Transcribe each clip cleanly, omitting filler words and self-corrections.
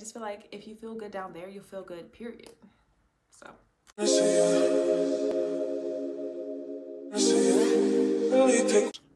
I just feel like if you feel good down there, you'll feel good, period. So.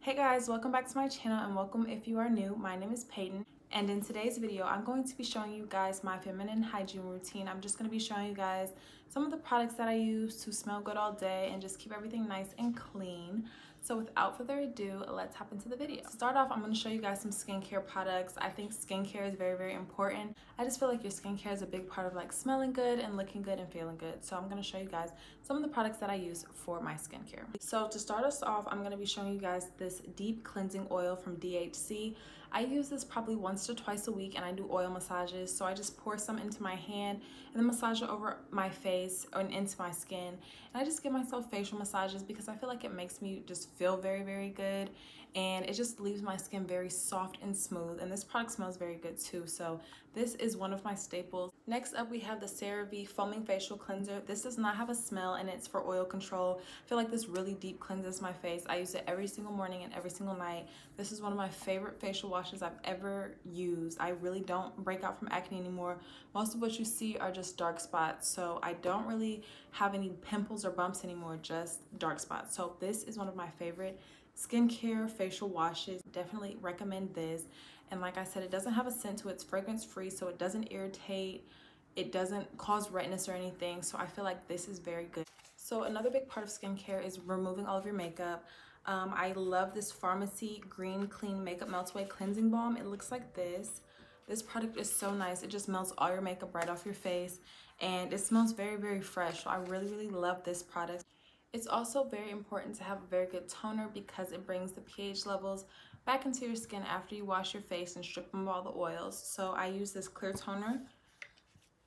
Hey guys, welcome back to my channel and welcome if you are new. My name is Peyton, and in today's video I'm going to be showing you guys my feminine hygiene routine. I'm just going to be showing you guys some of the products that I use to smell good all day and just keep everything nice and clean. So without further ado, let's hop into the video. To start off, I'm going to show you guys some skincare products. I think skincare is very, very important. I just feel like your skincare is a big part of like smelling good and looking good and feeling good. So I'm going to show you guys some of the products that I use for my skincare. So to start us off, I'm going to be showing you guys this deep cleansing oil from DHC. I use this probably once to twice a week and I do oil massages. So I just pour some into my hand and then massage it over my face and into my skin. And I just give myself facial massages because I feel like it makes me just feel very, very good. And it just leaves my skin very soft and smooth. And this product smells very good too. So this is one of my staples. Next up, we have the CeraVe Foaming Facial Cleanser. This does not have a smell and it's for oil control. I feel like this really deep cleanses my face. I use it every single morning and every single night. This is one of my favorite facial washes I've ever used. I really don't break out from acne anymore. Most of what you see are just dark spots. So I don't really have any pimples or bumps anymore, just dark spots. So this is one of my favorite skincare facial washes. Definitely recommend this. And like I said, it doesn't have a scent to it. It's fragrance free, so it doesn't irritate, it doesn't cause redness or anything. So I feel like this is very good. So another big part of skincare is removing all of your makeup. I love this Pharmacy Green Clean Makeup Melt Away Cleansing Balm. It looks like this. This product is so nice. It just melts all your makeup right off your face and it smells very, very fresh. So I really, really love this product. It's also very important to have a very good toner because it brings the pH levels back into your skin after you wash your face and strip them of all the oils. So I use this clear toner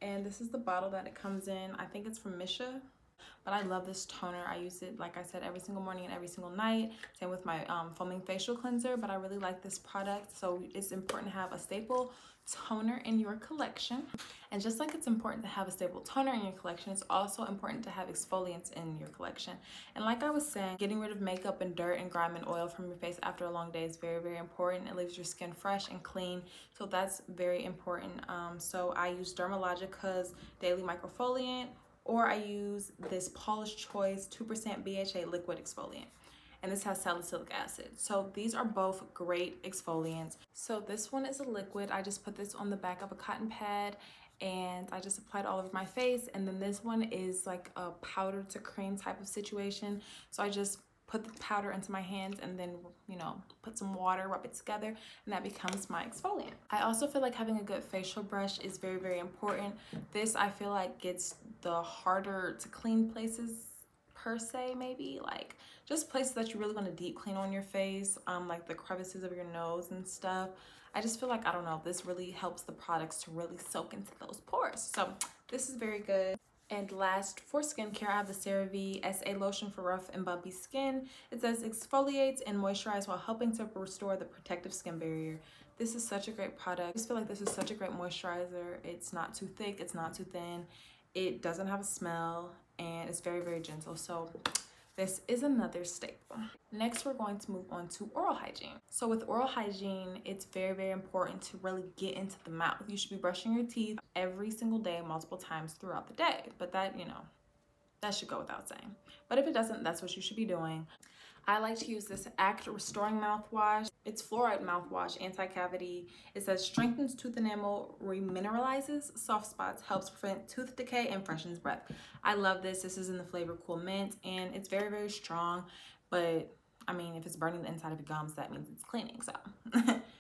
and this is the bottle that it comes in. I think it's from Misha, but I love this toner. I use it, like I said, every single morning and every single night. Same with my foaming facial cleanser, but I really like this product. So it's important to have a staple toner in your collection. And just like it's important to have a staple toner in your collection, it's also important to have exfoliants in your collection. And like I was saying, getting rid of makeup and dirt and grime and oil from your face after a long day is very, very important. It leaves your skin fresh and clean. So that's very important. So I use Dermalogica's Daily Microfoliant, or I use this Paula's Choice 2% BHA liquid exfoliant. And this has salicylic acid. So these are both great exfoliants. So this one is a liquid. I just put this on the back of a cotton pad and I just applied all over my face. And then this one is like a powder to cream type of situation. So I just put the powder into my hands and then, you know, put some water, rub it together, and that becomes my exfoliant. I also feel like having a good facial brush is very, very important. This, I feel like, gets the harder to clean places per se, maybe like just places that you really want to deep clean on your face, like the crevices of your nose and stuff. I just feel like, I don't know, this really helps the products to really soak into those pores. So this is very good. And last, for skincare, I have the CeraVe SA Lotion for rough and bumpy skin. It says exfoliates and moisturize while helping to restore the protective skin barrier. This is such a great product. I just feel like this is such a great moisturizer. It's not too thick, it's not too thin. It doesn't have a smell and it's very, very gentle. So this is another staple. Next, we're going to move on to oral hygiene. So with oral hygiene, it's very, very important to really get into the mouth. You should be brushing your teeth every single day, multiple times throughout the day. But that, you know, that should go without saying. But if it doesn't, that's what you should be doing. I like to use this Act Restoring Mouthwash. It's fluoride mouthwash, anti-cavity. It says strengthens tooth enamel, remineralizes soft spots, helps prevent tooth decay, and freshens breath. I love this. This is in the flavor Cool Mint, and it's very, very strong. But I mean, if it's burning the inside of your gums, that means it's cleaning. So,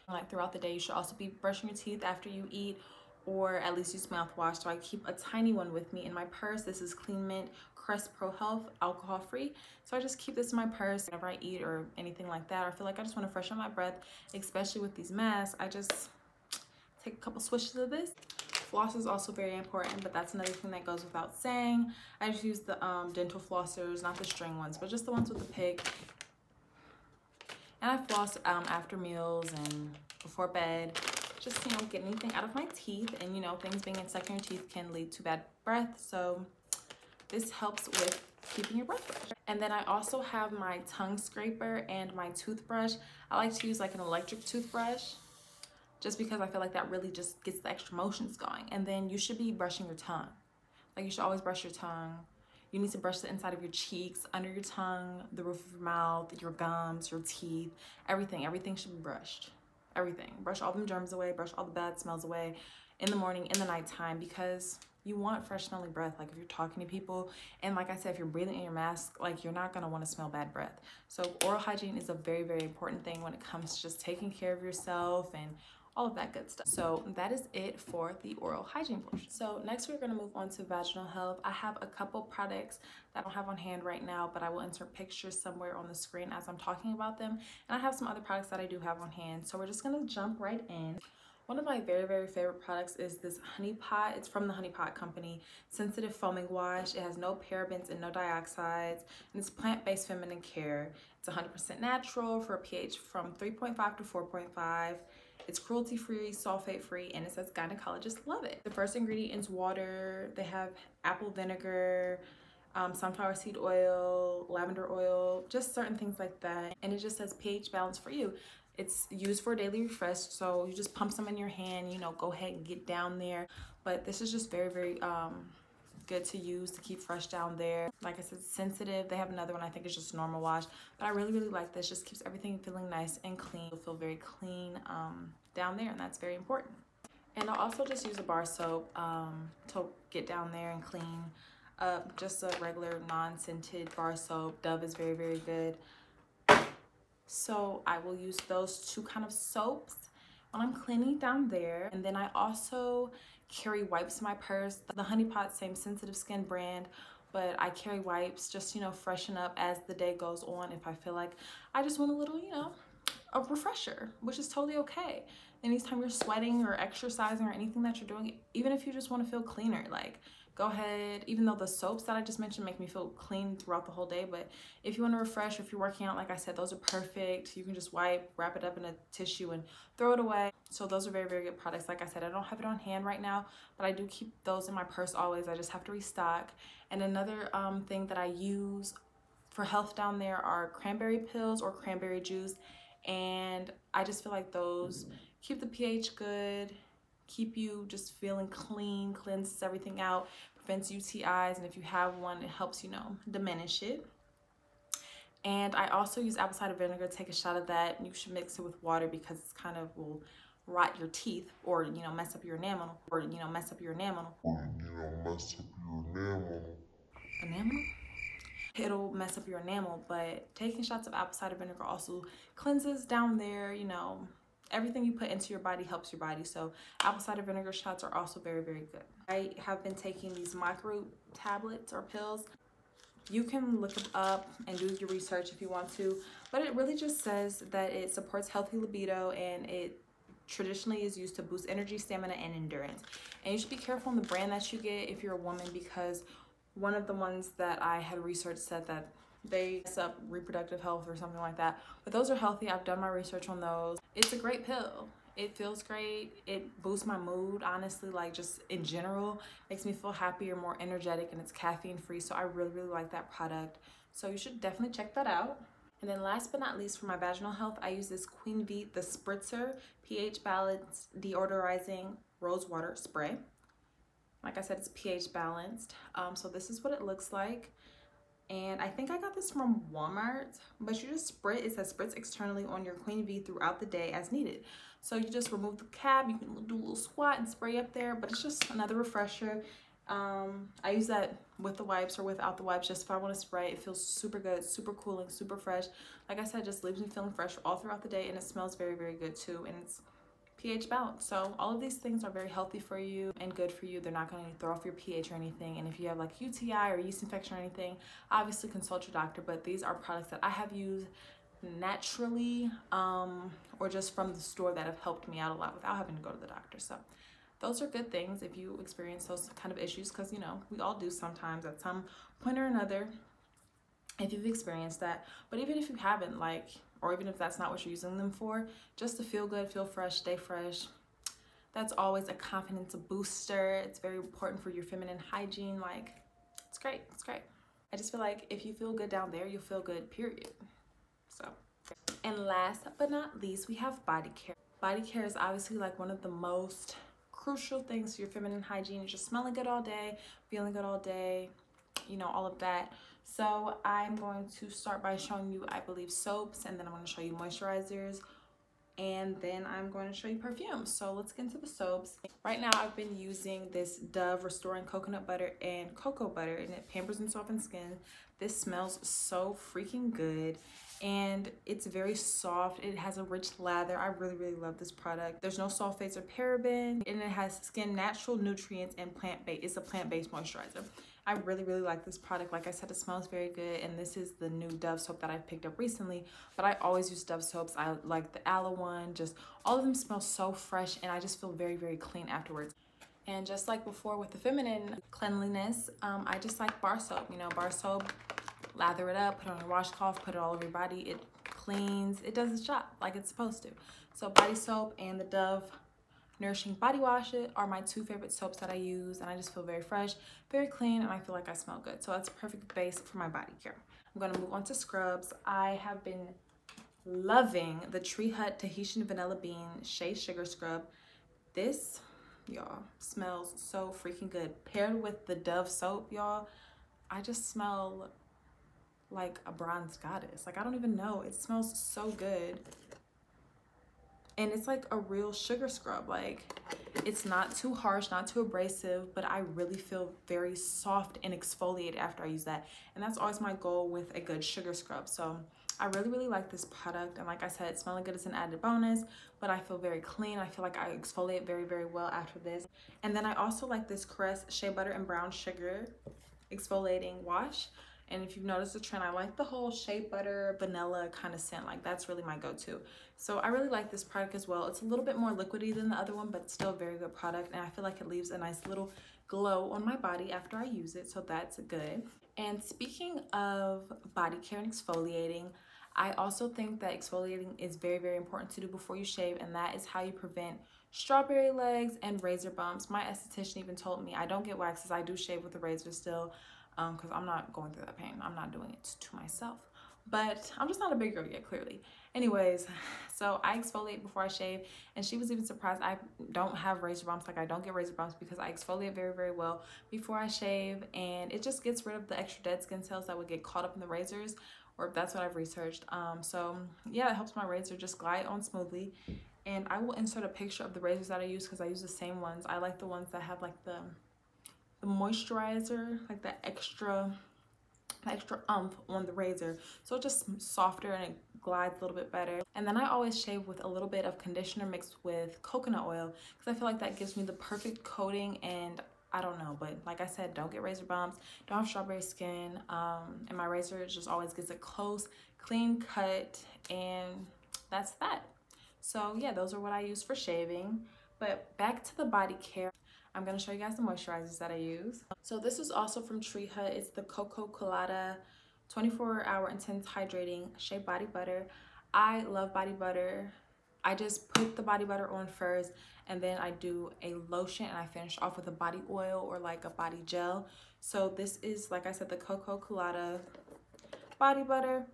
like throughout the day, you should also be brushing your teeth after you eat, or at least use mouthwash. So I keep a tiny one with me in my purse. This is Clean Mint Crest Pro Health, alcohol free. So I just keep this in my purse whenever I eat or anything like that. Or I feel like I just want to freshen my breath, especially with these masks. I just take a couple swishes of this. Floss is also very important, but that's another thing that goes without saying. I just use the dental flossers, not the string ones, but just the ones with the pick. And I floss after meals and before bed. Just, you know, get anything out of my teeth, and you know, things being stuck in your teeth can lead to bad breath. So this helps with keeping your breath fresh. And then I also have my tongue scraper and my toothbrush. I like to use like an electric toothbrush. just because I feel like that really just gets the extra motions going. And then you should be brushing your tongue. Like, you should always brush your tongue. You need to brush the inside of your cheeks, under your tongue, the roof of your mouth, your gums, your teeth, everything. Everything should be brushed. Everything. Brush all them germs away, brush all the bad smells away in the morning, in the nighttime, because you want fresh smelling breath. Like, if you're talking to people, and like I said, if you're breathing in your mask, like, you're not gonna want to smell bad breath. So oral hygiene is a very, very important thing when it comes to just taking care of yourself and all of that good stuff. So that is it for the oral hygiene portion. So next we're going to move on to vaginal health. I have a couple products that I don't have on hand right now, but I will insert pictures somewhere on the screen as I'm talking about them. And I have some other products that I do have on hand. So we're just going to jump right in. One of my very, very favorite products is this Honey Pot. It's from the Honey Pot company. Sensitive foaming wash. It has no parabens and no dioxides, and it's plant-based feminine care. It's 100% natural for a pH from 3.5 to 4.5. It's cruelty-free, sulfate-free, and it says gynecologists love it. The first ingredient is water. They have apple vinegar, sunflower seed oil, lavender oil, just certain things like that. And it just says pH balance for you. It's used for daily refresh, so you just pump some in your hand, you know, go ahead and get down there. But this is just very, very good to use to keep fresh down there. Like I said, sensitive. They have another one, I think it's just normal wash, but I really, really like this. Just keeps everything feeling nice and clean. You'll feel very clean down there, and that's very important. And I'll also just use a bar soap to get down there and clean up. Just a regular non-scented bar soap. Dove is very, very good. So I will use those two kind of soaps when I'm cleaning down there. And then I also carry wipes in my purse. The Honey Pot, same sensitive skin brand, but I carry wipes just, you know, freshen up as the day goes on if I feel like I just want a little, you know, a refresher, which is totally okay. Anytime you're sweating or exercising or anything that you're doing, even if you just want to feel cleaner, like, go ahead. Even though the soaps that I just mentioned make me feel clean throughout the whole day, but if you want to refresh, if you're working out, like I said, those are perfect. You can just wipe, wrap it up in a tissue and throw it away. So those are very, very good products. Like I said, I don't have it on hand right now, but I do keep those in my purse always. I just have to restock. And another thing that I use for health down there are cranberry pills or cranberry juice. And I just feel like those keep the pH good, keep you just feeling clean, cleanses everything out, prevents UTIs, and if you have one, it helps, you know, diminish it. And I also use apple cider vinegar. Take a shot of that. You should mix it with water because it's kind of will rot your teeth, or, you know, mess up your enamel, enamel. It'll mess up your enamel, but taking shots of apple cider vinegar also cleanses down there, you know. Everything you put into your body helps your body. So apple cider vinegar shots are also very, very good. I have been taking these micro tablets or pills. You can look them up and do your research if you want to, but it really just says that it supports healthy libido, and it traditionally is used to boost energy, stamina, and endurance. And you should be careful on the brand that you get if you're a woman, because one of the ones that I had researched said that they mess up reproductive health or something like that, but those are healthy. I've done my research on those. It's a great pill. It feels great. It boosts my mood, honestly, like just in general, makes me feel happier, more energetic, and it's caffeine free. So I really, really like that product. So you should definitely check that out. And then last but not least, for my vaginal health, I use this Queen V, the Spritzer pH balanced deodorizing rose water spray. Like I said, it's pH balanced. So this is what it looks like. And I think I got this from Walmart, but you just spritz, it says spritz externally on your Queen V throughout the day as needed. So you just remove the cap, you can do a little squat and spray up there, but it's just another refresher. I use that with the wipes or without the wipes, just if I want to spray. It feels super good, super cooling, super fresh. Like I said, just leaves me feeling fresh all throughout the day, and it smells very, very good too, and it's pH balance. So all of these things are very healthy for you and good for you. They're not going to throw off your pH or anything. And if you have like UTI or yeast infection or anything, obviously consult your doctor. But these are products that I have used naturally or just from the store that have helped me out a lot without having to go to the doctor. So those are good things if you experience those kind of issues, because, you know, we all do sometimes at some point or another, if you've experienced that. But even if you haven't, like, or even if that's not what you're using them for, just to feel good, feel fresh, stay fresh, that's always a confidence booster. It's very important for your feminine hygiene. Like, it's great, it's great. I just feel like if you feel good down there, you'll feel good, period. So, and last but not least, we have body care. Body care is obviously like one of the most crucial things to your feminine hygiene. You're just smelling good all day, feeling good all day, you know, all of that. So I'm going to start by showing you, I believe, soaps, and then I'm going to show you moisturizers, and then I'm going to show you perfumes. So let's get into the soaps. Right now I've been using this Dove Restoring Coconut Butter and Cocoa Butter, and it pampers and softens skin. This smells so freaking good, and it's very soft. It has a rich lather. I really love this product. There's no sulfates or paraben, and it has skin natural nutrients and plant-based. It's a plant-based moisturizer. I really like this product. Like I said, it smells very good, and this is the new Dove soap that I picked up recently, but I always use Dove soaps. I like the aloe one. Just all of them smell so fresh, and I just feel very clean afterwards. And just like before with the feminine cleanliness, I just like bar soap. You know, bar soap, lather it up, put it on a washcloth, put it all over your body. It cleans, it does its job like it's supposed to. So body soap and the Dove Nourishing Body Wash are my two favorite soaps that I use, and I just feel very fresh, very clean, and I feel like I smell good. So that's a perfect base for my body care. I'm gonna move on to scrubs. I have been loving the Tree Hut Tahitian Vanilla Bean Shea Sugar Scrub. This, y'all, smells so freaking good. Paired with the Dove soap, y'all, I just smell like a bronze goddess. Like, I don't even know. It smells so good. And it's like a real sugar scrub. Like, it's not too harsh, not too abrasive, but I really feel very soft and exfoliated after I use that. And that's always my goal with a good sugar scrub. So I really like this product. And like I said, smelling good is an added bonus, but I feel very clean. I feel like I exfoliate very well after this. And then I also like this Crest Shea Butter and Brown Sugar exfoliating wash. And if you've noticed the trend, I like the whole shea butter vanilla kind of scent. Like, that's really my go-to. So I really like this product as well. It's a little bit more liquidy than the other one, but still a very good product. And I feel like it leaves a nice little glow on my body after I use it. So that's good. And speaking of body care and exfoliating, I also think that exfoliating is very important to do before you shave. And that is how you prevent strawberry legs and razor bumps. My esthetician even told me I don't get waxes. I do shave with a razor still. Because I'm not going through that pain. I'm not doing it to myself. But I'm just not a big girl yet, clearly. Anyways, so I exfoliate before I shave, and she was even surprised I don't have razor bumps. Like, I don't get razor bumps because I exfoliate very well before I shave, and it just gets rid of the extra dead skin cells that would get caught up in the razors, or that's what I've researched. So yeah, it helps my razor just glide on smoothly. And I will insert a picture of the razors that I use because I use the same ones. I like the ones that have like the moisturizer, like that extra oomph on the razor, so it's just softer and it glides a little bit better. And then I always shave with a little bit of conditioner mixed with coconut oil because I feel like that gives me the perfect coating. And I don't know, but like I said, don't get razor bumps, don't have strawberry skin, and my razor just always gets a close, clean cut, and that's that. So yeah, those are what I use for shaving. But back to the body care, I'm going to show you guys the moisturizers that I use. So this is also from Tree Hut. It's the Cocoa Colada 24-Hour Intense Hydrating Shea Body Butter. I love body butter. I just put the body butter on first, and then I do a lotion, and I finish off with a body oil or like a body gel. So this is, like I said, the Cocoa Colada body butter.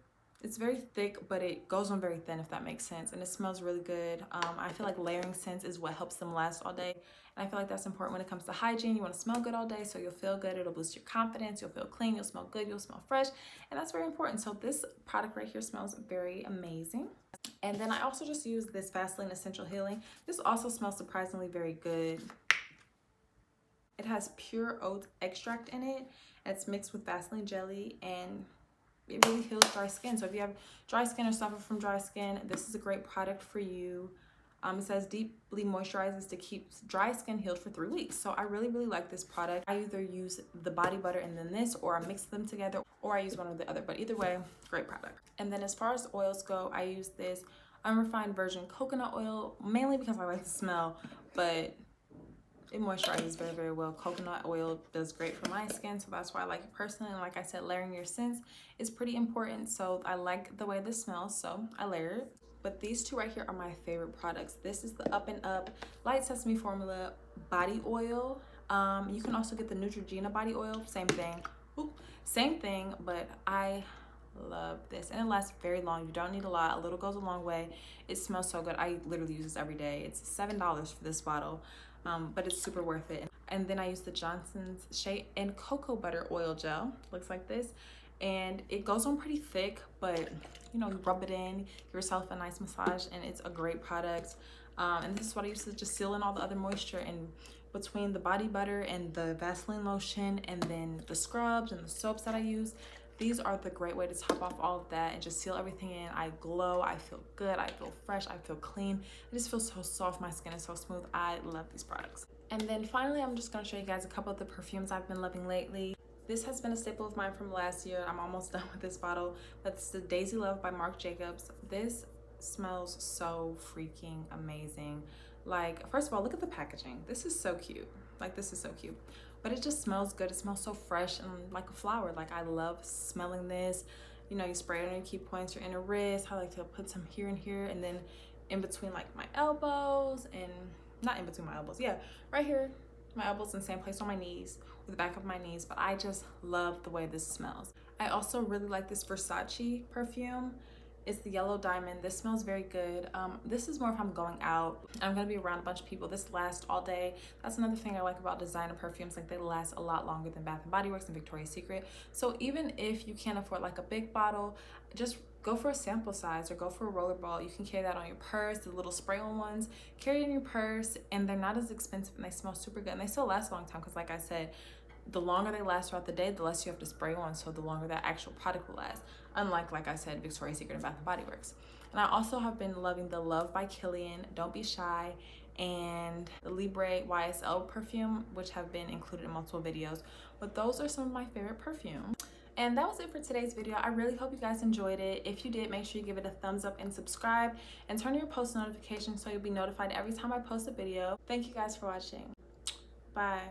It's very thick, but it goes on very thin, if that makes sense. And it smells really good. I feel like layering scents is what helps them last all day. And I feel like that's important when it comes to hygiene. You want to smell good all day, so you'll feel good. It'll boost your confidence. You'll feel clean. You'll smell good. You'll smell fresh. And that's very important. So this product right here smells very amazing. And then I also just use this Vaseline Essential Healing. This also smells surprisingly very good. It has pure oat extract in it. It's mixed with Vaseline jelly, and it really heals dry skin. So if you have dry skin or suffer from dry skin, this is a great product for you. It says deeply moisturizes to keep dry skin healed for 3 weeks. So I really like this product. I either use the body butter and then this, or I mix them together, or I use one or the other. But either way, great product. And then as far as oils go, I use this unrefined virgin coconut oil, mainly because I like the smell, but it moisturizes very well. Coconut oil does great for my skin, so that's why I like it personally. And like I said, layering your scents is pretty important. So I like the way this smells, so I layer it. But these two right here are my favorite products. This is the Up and Up Light Sesame Formula Body Oil. You can also get the Neutrogena Body Oil, same thing. Same thing, but I love this, and it lasts very long. You don't need a lot. A little goes a long way. It smells so good. I literally use this every day. It's $7 for this bottle, but it's super worth it. And then I use the Johnson's Shea and Cocoa Butter Oil Gel. Looks like this, and it goes on pretty thick, but you know, you rub it in, give yourself a nice massage, and it's a great product. And this is what I use to just seal in all the other moisture in between the body butter and the Vaseline lotion, and then the scrubs and the soaps that I use. These are the great way to top off all of that and just seal everything in. I glow, I feel good, I feel fresh, I feel clean. It just feels so soft, my skin is so smooth. I love these products. And then finally, I'm just gonna show you guys a couple of the perfumes I've been loving lately. This has been a staple of mine from last year. I'm almost done with this bottle. That's the Daisy Love by Marc Jacobs. This smells so freaking amazing. Like, first of all, look at the packaging. This is so cute. Like, this is so cute. But it just smells good. It smells so fresh and like a flower. Like, I love smelling this. You know, you spray it on your key points, your inner wrist. I like to put some here and here, and then in between like my elbows, and not in between my elbows. Yeah, right here, my elbows, in the same place on my knees, with the back of my knees. But I just love the way this smells. I also really like this Versace perfume. It's the Yellow Diamond. This smells very good. This is more if I'm going out. I'm gonna be around a bunch of people. This lasts all day. That's another thing I like about designer perfumes. Like, they last a lot longer than Bath & Body Works and Victoria's Secret. So even if you can't afford like a big bottle, just go for a sample size or go for a rollerball. You can carry that on your purse, the little spray-on ones. Carry it in your purse, and they're not as expensive, and they smell super good. And they still last a long time because, like I said, the longer they last throughout the day, the less you have to spray on, so the longer that actual product will last. Unlike, like I said, Victoria's Secret and Bath & Body Works. And I also have been loving the Love by Kilian, Don't Be Shy, and the Libre YSL perfume, which have been included in multiple videos. But those are some of my favorite perfumes. And that was it for today's video. I really hope you guys enjoyed it. If you did, make sure you give it a thumbs up and subscribe, and turn on your post notifications so you'll be notified every time I post a video. Thank you guys for watching. Bye.